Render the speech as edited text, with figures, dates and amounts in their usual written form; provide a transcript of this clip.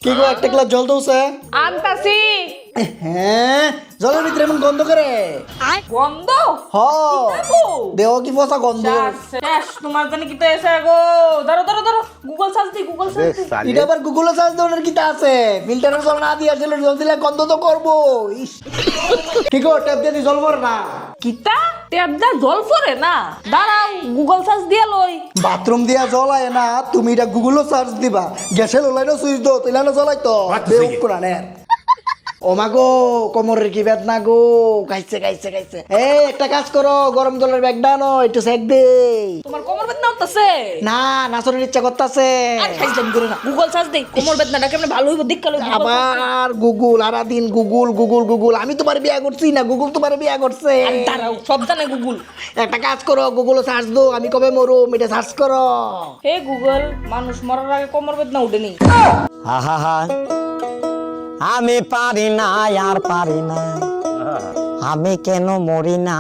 কি গো একটা গ্লাস জল দৌছে? আনতাছি। হ্যাঁ, জলের ভিতরে এমন গন্ধ করে। গন্ধ হ দেহ কি ফসা গন্ধ। শেষ তোমার জানি কি তো এসে গো। ধরো ধরো ধরো গুগল সার্চ দি গুগল সার্চ দি। এটা আবার গুগলে সার্চ দেওয়ার কিতা আছে? ফিল্টারের জল না দিয়ে আসলে জল দিলে গন্ধ তো করবো। ইস। কি গো ট্যাপ দিয়ে জল ভর না। কিতা ট্যাপ দা জল পড়ে না, দাঁড়াও গুগল সার্চ দিয়া লই। বাথরুম দিয়া জল আয় না, তুমি এটা গুগলে সার্চ দিবা। গ্যাসের লাইনও সুইচ দাও, তাইলে না জল আইতো। বেউক কোরআনের। ও মা গো, কোমরের কি বেদনা গো, খাইছে খাইছে খাইছে। এই একটা কাজ করো, গরম জলের ব্যাগ ডানো, একটু সেক দে। তোমার কোমর বেদনা হতাছে? না, নাচনের ইচ্ছা করতেছে। আর খাইছাম করে না, গুগল সার্চ দেই কোমর বেদনাটা কেমনে ভালো হইব দেখ কালো। আবার গুগল, আরাদিন গুগল গুগল গুগল। আমি তোমার বিয়া করছি না, গুগল তোমার বিয়া করছে। দাঁড়াও সব জানে গুগল। একটা কাজ করো, গুগলে সার্চ দাও, আমি কবে মরুম এটা সার্চ করো। হে গুগল, মানুষ মরার আগে কোমর বেদনা উঠেনি। আহা আমি পারি না আর পারি না, আমি কেন মরি না।